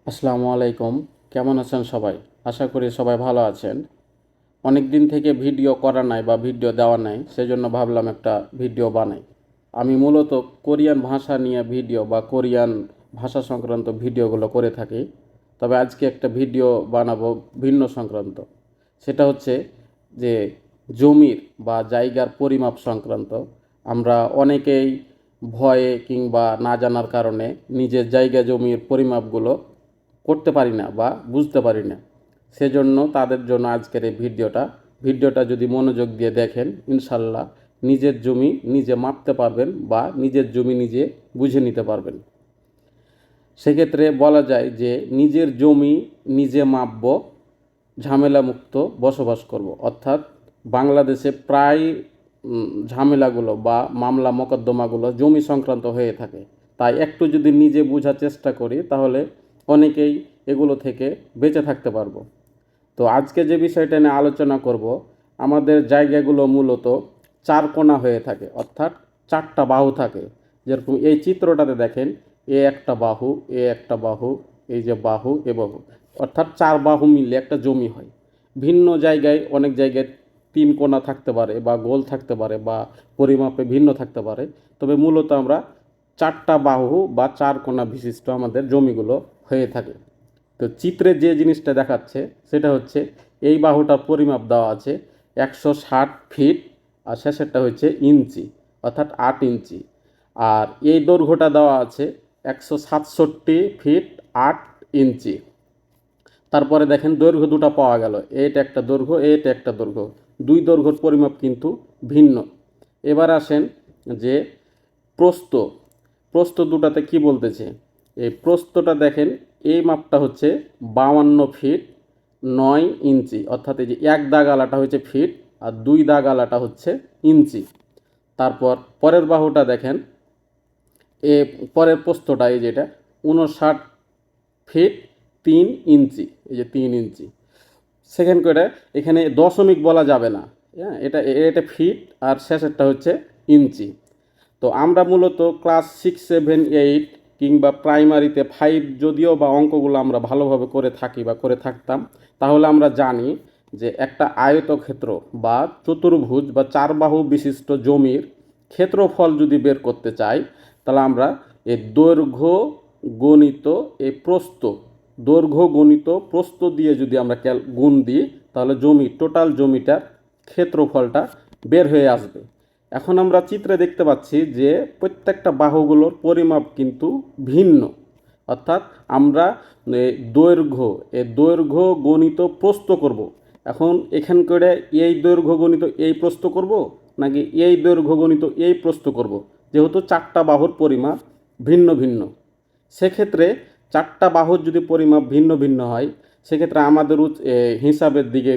আসসালামু আলাইকুম। কেমন আছেন সবাই? আশা করি সবাই ভালো আছেন। অনেক দিন থেকে ভিডিও করা নাই বা ভিডিও দেওয়া নাই, সেজন্য ভাবলাম একটা ভিডিও বানাই। আমি মূলত কোরিয়ান ভাষা নিয়ে ভিডিও বা কোরিয়ান ভাষা সংক্রান্ত ভিডিওগুলো করে থাকি। তবে আজকে একটা ভিডিও বানাবো ভিন্ন সংক্রান্ত। সেটা হচ্ছে যে জমির বা জায়গার পরিমাপ সংক্রান্ত। আমরা অনেকেই ভয়ে কিংবা না জানার কারণে নিজের জায়গা জমির পরিমাপগুলো করতে পারি না বা বুঝতে পারি না। সেজন্য তাদের জন্য আজকের এই ভিডিওটা যদি মনোযোগ দিয়ে দেখেন, ইনশাল্লাহ নিজের জমি নিজে মাপতে পারবেন বা নিজের জমি নিজে বুঝে নিতে পারবেন। সেক্ষেত্রে বলা যায় যে নিজের জমি নিজে মাপব, ঝামেলামুক্ত বসবাস করব। অর্থাৎ বাংলাদেশে প্রায় ঝামেলাগুলো বা মামলা মোকদ্দমাগুলো জমি সংক্রান্ত হয়ে থাকে। তাই একটু যদি নিজে বোঝার চেষ্টা করি তাহলে অনেকেই এগুলো থেকে বেঁচে থাকতে পারবো। তো আজকে যে বিষয়টা নিয়ে আলোচনা করব, আমাদের জায়গাগুলো মূলত চার কোণা হয়ে থাকে, অর্থাৎ চারটা বাহু থাকে। যেরকম এই চিত্রটাতে দেখেন, এ একটা বাহু, এ একটা বাহু, এই যে বাহু এ বাহু, অর্থাৎ চার বাহু মিলে একটা জমি হয়। ভিন্ন জায়গায় অনেক জায়গায় তিন কোণা থাকতে পারে বা গোল থাকতে পারে বা পরিমাপে ভিন্ন থাকতে পারে। তবে মূলত আমরা চারটা বাহু বা চার কোণা বিশিষ্ট আমাদের জমিগুলো হয়ে থাকে। তো চিত্রে যে জিনিসটা দেখাচ্ছে সেটা হচ্ছে এই বাহুটার পরিমাপ দেওয়া আছে 160 ফিট, আর শেষেরটা হচ্ছে ইঞ্চি, অর্থাৎ 8 ইঞ্চি। আর এই দৈর্ঘ্যটা দেওয়া আছে 167 ফিট 8 ইঞ্চি। তারপরে দেখেন দৈর্ঘ্য দুটো পাওয়া গেল, এটা একটা দৈর্ঘ্য, এটা একটা দৈর্ঘ্য। দুই দৈর্ঘ্যর পরিমাপ কিন্তু ভিন্ন। এবার আসেন যে প্রস্থ। প্রস্থ দুটাতে কি বলতেছে, এই প্রস্থটা দেখেন, এই মাপটা হচ্ছে 52 ফিট 9 ইঞ্চি, অর্থাৎ এই যে এক দাগ আলাটা হচ্ছে ফিট আর দুই দাগ আলাটা হচ্ছে ইঞ্চি। তারপর পরের বাহুটা দেখেন, এ পরের প্রস্থটা এই যেটা 59 ফিট 3 ইঞ্চি, এই যে 3 ইঞ্চি। সেকেন্ড করে এখানে দশমিক বলা যাবে না, হ্যাঁ, এটা এটা ফিট আর শেষেরটা হচ্ছে ইঞ্চি। তো আমরা মূলত ক্লাস 6, 7, 8 কিংবা প্রাইমারিতে 5 যদিও বা অঙ্কগুলো আমরা ভালোভাবে করে থাকি বা করে থাকতাম, তাহলে আমরা জানি যে একটা আয়তক্ষেত্র বা চতুর্ভুজ বা চারবাহু বিশিষ্ট জমির ক্ষেত্রফল যদি বের করতে চাই, তাহলে আমরা এই দৈর্ঘ্য গণিত এই প্রস্থ, দৈর্ঘ্য গণিত প্রস্থ দিয়ে যদি আমরা গুণ দিই, তাহলে টোটাল জমিটার ক্ষেত্রফলটা বের হয়ে আসবে। এখন আমরা চিত্রে দেখতে পাচ্ছি যে প্রত্যেকটা বাহুগুলোর পরিমাপ কিন্তু ভিন্ন। অর্থাৎ আমরা দৈর্ঘ্য গণিত প্রস্থ করব। এখন এখান করে এই দৈর্ঘ্য গণিত এই প্রস্থ করব, নাকি এই দৈর্ঘ্য গণিত এই প্রস্থ করব, যেহেতু চারটা বাহুর পরিমাপ ভিন্ন ভিন্ন। সেক্ষেত্রে চারটা বাহুর যদি পরিমাপ ভিন্ন ভিন্ন হয়, সেক্ষেত্রে আমাদের হিসাবের দিকে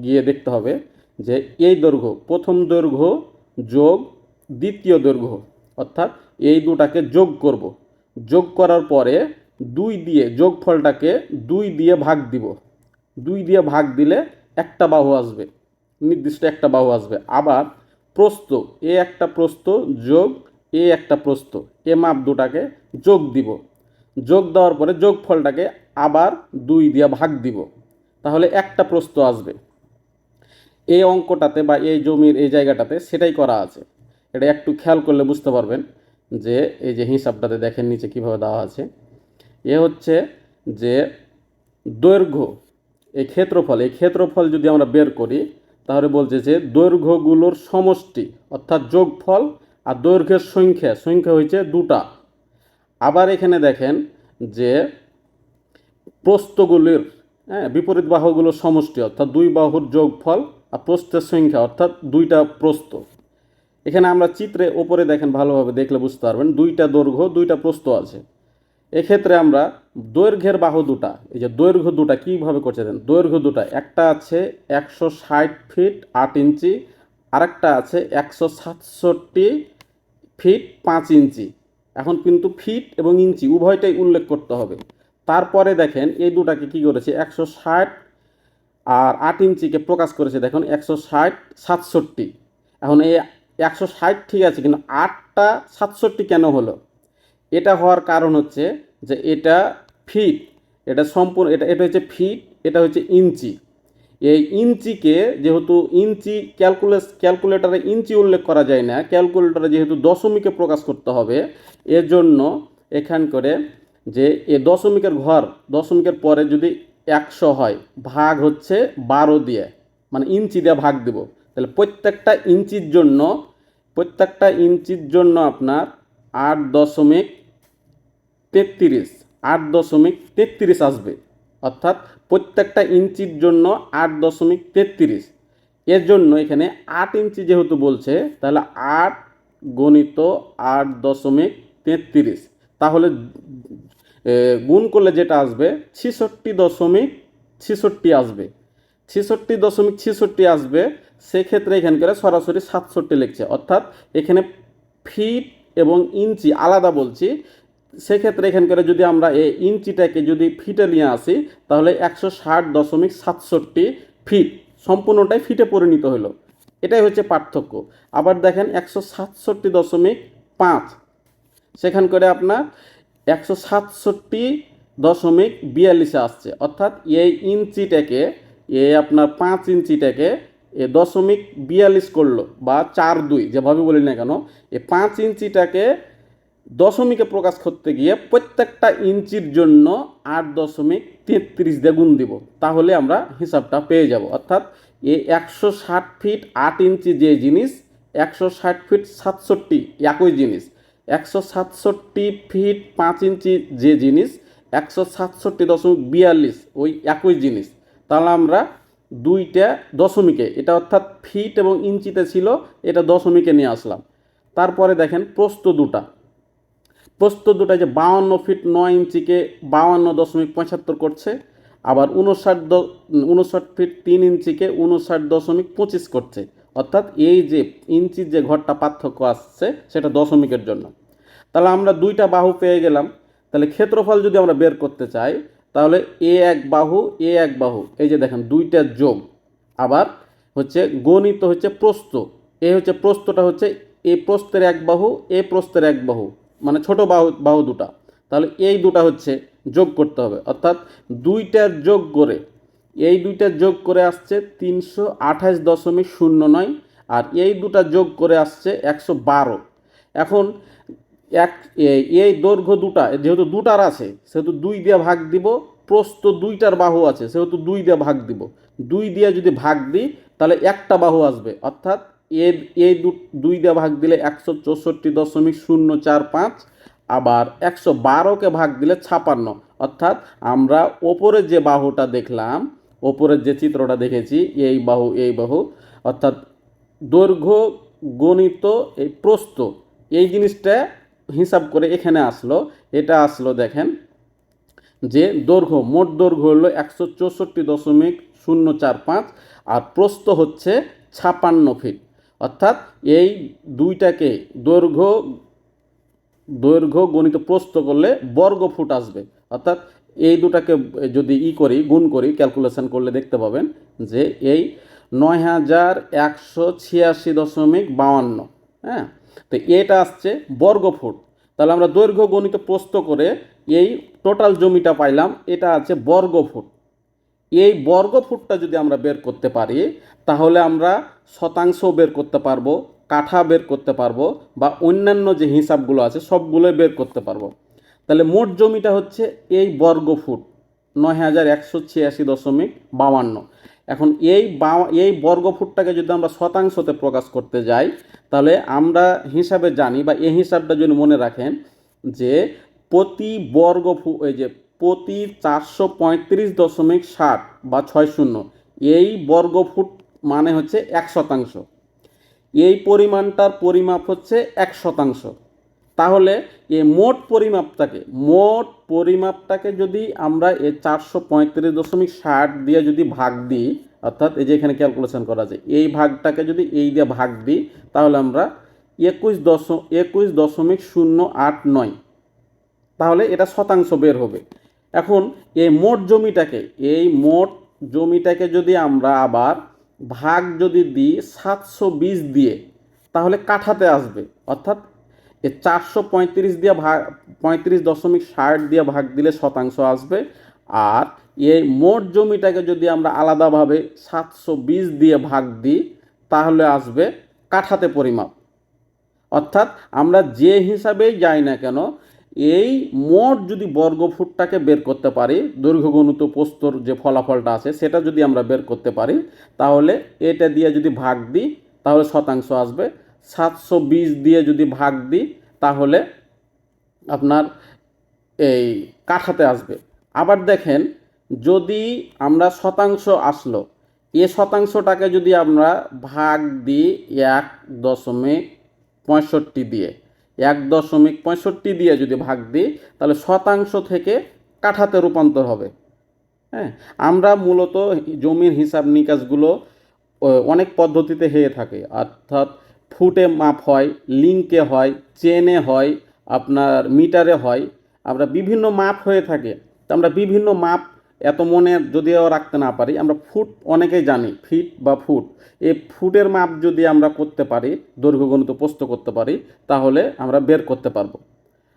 গিয়ে দেখতে হবে যে এই দৈর্ঘ্য, প্রথম দৈর্ঘ্য যোগ দ্বিতীয় দৈর্ঘ্য, অর্থাৎ এই দুটাকে যোগ করব। যোগ করার পরে যোগফলটাকে 2 দিয়ে ভাগ দিব। 2 দিয়ে ভাগ দিলে একটা বাহু আসবে, নির্দিষ্ট একটা বাহু আসবে। আবার প্রস্থ, এ একটা প্রস্থ যোগ এ একটা প্রস্থ, এ মাপ দুটাকে যোগ দিব। যোগ দেওয়ার পরে যোগফলটাকে আবার 2 দিয়ে ভাগ দিব, তাহলে একটা প্রস্থ আসবে। এই অঙ্কটাতে বা এই জমির এই জায়গাটাতে সেটাই করা আছে। এটা একটু খেয়াল করলে বুঝতে পারবেন যে এই যে হিসাবটাতে দেখেন নিচে কিভাবে দেওয়া আছে। এ হচ্ছে যে দৈর্ঘ্য, এই ক্ষেত্রফল যদি আমরা বের করি, তাহলে বলছে যে দৈর্ঘ্যগুলোর সমষ্টি অর্থাৎ যোগফল, আর দৈর্ঘ্যের সংখ্যা হয়েছে দুটা। আবার এখানে দেখেন যে প্রস্থগুলির, হ্যাঁ, বিপরীত বাহুগুলোর সমষ্টি অর্থাৎ দুই বাহুর যোগফল আর প্রস্থের সংখ্যা অর্থাৎ দুইটা প্রস্থ। এখানে আমরা চিত্রে ওপরে দেখেন, ভালোভাবে দেখলে বুঝতে পারবেন দুইটা দৈর্ঘ্য দুইটা প্রস্থ আছে। এক্ষেত্রে আমরা দৈর্ঘ্যের বাহু দুটা, এই যে দৈর্ঘ্য দুটা কীভাবে করছে দেন, দৈর্ঘ্য দুটা একটা আছে 160 ফিট 8 ইঞ্চি, আরেকটা আছে 167 ফিট 5 ইঞ্চি। এখন কিন্তু ফিট এবং ইঞ্চি উভয়টাই উল্লেখ করতে হবে। তারপরে দেখেন এই দুটাকে কি করেছে, 160 আর 8 ইঞ্চিকে প্রকাশ করেছে, দেখুন 160 67। এখন এই 160 ঠিক আছে, কিন্তু 8টা 67 কেন হলো? এটা হওয়ার কারণ হচ্ছে যে এটা ফিট, এটা সম্পূর্ণ, এটা এটা হচ্ছে ফিট, এটা হচ্ছে ইঞ্চি। এই ইঞ্চিকে যেহেতু ইঞ্চি ক্যালকুলেটারে ইঞ্চি উল্লেখ করা যায় না, ক্যালকুলেটারে যেহেতু দশমিকে প্রকাশ করতে হবে, এর জন্য এখান করে যে এ দশমিকের ঘর, দশমিকের পরে যদি 100 হয়, ভাগ হচ্ছে 12 দিয়ে, মানে ইঞ্চি দিয়ে ভাগ দেব। তাহলে প্রত্যেকটা ইঞ্চির জন্য আপনার 8.33 আসবে। অর্থাৎ প্রত্যেকটা ইঞ্চির জন্য 8.33। এর জন্য এখানে 8 ইঞ্চি যেহেতু বলছে, তাহলে 8 গণিত 8.33, তাহলে গুণ করলে যেটা আসবে 66.66 আসবে। 66.66 আসবে। সেক্ষেত্রে এখানে করে সরাসরি 67 লিখছে, অর্থাৎ এখানে ফিট এবং ইঞ্চি আলাদা বলছি। সেক্ষেত্রে এখান করে যদি আমরা এই ইঞ্চিটাকে যদি ফিটে নিয়ে আসি, তাহলে 160.67 ফিট, সম্পূর্ণটাই ফিটে পরিণত হলো। এটাই হচ্ছে পার্থক্য। আবার দেখেন 167.5, সেখান করে আপনার 167.42 আসছে। অর্থাৎ এই ইঞ্চিটাকে, আপনার 5 ইঞ্চিটাকে 0.42 করলো, বা 4.2 যেভাবে বলি না কেন, এই 5 ইঞ্চিটাকে দশমিকে প্রকাশ করতে গিয়ে প্রত্যেকটা ইঞ্চির জন্য 8.33 দিয়ে গুণ দিব, তাহলে আমরা হিসাবটা পেয়ে যাব। অর্থাৎ এই 160 ফিট 8 ইঞ্চি যে জিনিস, 160 ফিট 67 একই জিনিস, 167 ফিট 5 ইঞ্চি যে জিনিস, 167.42 ওই একই জিনিস। তাহলে আমরা দুইটা দশমিকে, এটা অর্থাৎ ফিট এবং ইঞ্চিতে ছিল, এটা দশমিকে নিয়ে আসলাম। তারপরে দেখেন প্রস্থ দুটা যে 52 ফিট 9 ইঞ্চিকে 52.75 করছে, আবার 59 ফিট 3 ইঞ্চিকে 59.25 করছে। অর্থাৎ এই যে ইঞ্চির যে ঘরটা পার্থক্য আসছে, সেটা দশমিকের জন্য। তাহলে আমরা দুইটা বাহু পেয়ে গেলাম। তাহলে ক্ষেত্রফল যদি আমরা বের করতে চাই, তাহলে এ এক বাহু, এই যে দেখেন দুইটা যোগ, আবার হচ্ছে গণিত হচ্ছে প্রস্থ, হচ্ছে প্রস্থটা হচ্ছে এই প্রস্থের এক বাহু, প্রস্থের এক বাহু, মানে ছোট বাহু দুটা। তাহলে এই দুটা হচ্ছে যোগ করতে হবে, অর্থাৎ দুইটার যোগ করে আসছে 328.09, আর এই দুটা যোগ করে আসছে 112। এখন এই দৈর্ঘ্য দুটা যেহেতু দুটার আছে, সেহেতু 2 দিয়ে ভাগ দিব। প্রস্থ দুইটার বাহু আছে, সেহেতু 2 দিয়ে ভাগ দিব। 2 দিয়ে যদি ভাগ দিই, তাহলে একটা বাহু আসবে, অর্থাৎ এই 2 দিয়ে ভাগ দিলে 164.045, আবার 112কে ভাগ দিলে 56। অর্থাৎ আমরা ওপরের যে বাহুটা দেখলাম, ওপরের যে চিত্রটা দেখেছি, এই বাহু, অর্থাৎ দৈর্ঘ্য গণিত এই প্রস্থ, এই জিনিসটা হিসাব করে এখানে আসলো। এটা আসলো দেখেন যে মোট দৈর্ঘ্য হলো 164.045, আর প্রস্থ হচ্ছে 56 ফিট। অর্থাৎ এই দুইটাকে দৈর্ঘ্য গণিত প্রস্থ করলে বর্গ ফুট আসবে। অর্থাৎ এই দুটাকে যদি গুণ করি, ক্যালকুলেশন করলে দেখতে পাবেন যে এই 9186.52। হ্যাঁ, তো এটা আসছে বর্গ ফুট। তাহলে আমরা দৈর্ঘ্য গণিত প্রস্থ করে এই টোটাল জমিটা পাইলাম, এটা আছে বর্গ ফুট। এই বর্গ ফুটটা যদি আমরা বের করতে পারি, তাহলে আমরা শতাংশ বের করতে পারবো, কাঠা বের করতে পারবো, বা অন্যান্য যে হিসাবগুলো আছে সবগুলোই বের করতে পারবো। তাহলে মোট জমিটা হচ্ছে এই বর্গ ফুট 9186.52। এখন এই বর্গ ফুটটাকে যদি আমরা শতাংশতে প্রকাশ করতে যাই, তাহলে আমরা হিসাবে জানি, বা এই হিসাবটা যদি মনে রাখেন, যে প্রতি বর্গ ফুট, প্রতি 435.60 বা 60, এই বর্গ ফুট মানে হচ্ছে 1%। এই পরিমাণটার পরিমাপ হচ্ছে 1%। তাহলে এই মোট পরিমাপটাকে যদি আমরা এই 435.60 দিয়ে যদি ভাগ দিই, অর্থাৎ এই যে এখানে ক্যালকুলেশন করা যায়, এই ভাগটাকে যদি এই দিয়ে ভাগ দিই, তাহলে আমরা 21.089, তাহলে এটা শতাংশ বের হবে। এখন এই মোট জমিটাকে যদি আমরা আবার ভাগ যদি দিই 720 দিয়ে, তাহলে কাঠাতে আসবে। অর্থাৎ এই 435 দিয়ে 35.60 দিয়ে ভাগ দিলে শতাংশ আসবে, আর এই মোট জমিটাকে যদি আমরা আলাদাভাবে 720 দিয়ে ভাগ দিই তাহলে আসবে কাঠাতে পরিমাপ। অর্থাৎ আমরা যে হিসাবেই যাই না কেন, এই মোট যদি বর্গফুটটাকে বের করতে পারি, দৈর্ঘ্য গুণিত প্রস্থর যে ফলাফলটা আছে সেটা যদি আমরা বের করতে পারি, তাহলে এটা দিয়ে যদি ভাগ দিই তাহলে শতাংশ আসবে। 720 দিয়ে যদি ভাগ দিই তাহলে আপনার এই কাঠাতে আসবে। আবার দেখেন, যদি আমরা শতাংশ আসলো, এ শতাংশটাকে যদি আমরা ভাগ দিই 1.65 দিয়ে, 1.65 দিয়ে যদি ভাগ দিই তাহলে শতাংশ থেকে কাঠাতে রূপান্তর হবে। হ্যাঁ, আমরা মূলত জমির হিসাব নিকাশগুলো অনেক পদ্ধতিতে হয়ে থাকে। অর্থাৎ ফুটে মাপ হয়, লিঙ্কে হয়, চেনে হয়, আপনার মিটারে হয়, আমরা বিভিন্ন মাপ হয়ে থাকে। তো আমরা বিভিন্ন মাপ এত মনে যদিও রাখতে না পারি, আমরা ফুট অনেকেই জানি, ফিট বা ফুট। এই ফুটের মাপ যদি আমরা করতে পারি, দৈর্ঘ্য গণিত প্রস্থ করতে পারি, তাহলে আমরা বের করতে পারবো।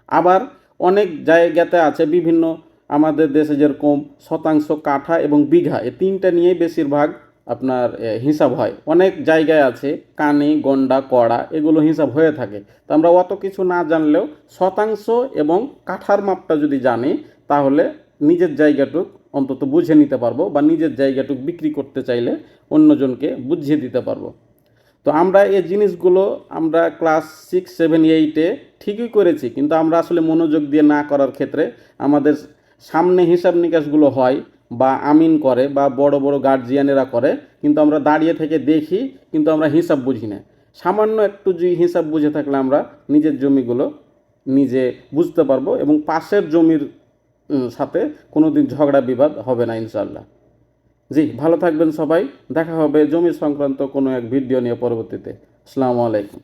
আবার অনেক জায়গাতে আছে বিভিন্ন, আমাদের দেশে যেরকম শতাংশ, কাঠা এবং বিঘা, এই তিনটা নিয়েই বেশিরভাগ আপনার হিসাব হয়। অনেক জায়গায় আছে কানি, গন্ডা, কড়া, এগুলো হিসাব হয়ে থাকে। তো আমরা অত কিছু না জানলেও শতাংশ এবং কাঠার মাপটা যদি জানি তাহলে নিজের জায়গাটুক অন্তত বুঝে নিতে পারবো, বা নিজের জায়গাটুক বিক্রি করতে চাইলে অন্যজনকে বুঝিয়ে দিতে পারবো। তো আমরা এই জিনিসগুলো আমরা ক্লাস 6, 7, 8-এ ঠিকই করেছি, কিন্তু আমরা আসলে মনোযোগ দিয়ে না করার ক্ষেত্রে আমাদের সামনে হিসাব নিকাশগুলো হয় বা আমিন করে বা বড় বড় গার্জিয়ানেরা করে, কিন্তু আমরা দাঁড়িয়ে থেকে দেখি, কিন্তু আমরা হিসাব বুঝি না। সামান্য একটু যদি হিসাব বুঝে থাকলে আমরা নিজের জমিগুলো নিজে বুঝতে পারবো এবং পাশের জমির সাথে কোনো দিন ঝগড়া বিবাদ হবে না ইনশাল্লাহ। জি, ভালো থাকবেন সবাই। দেখা হবে জমি সংক্রান্ত কোনো এক ভিডিও নিয়ে পরবর্তীতে। আসসালামু আলাইকুম।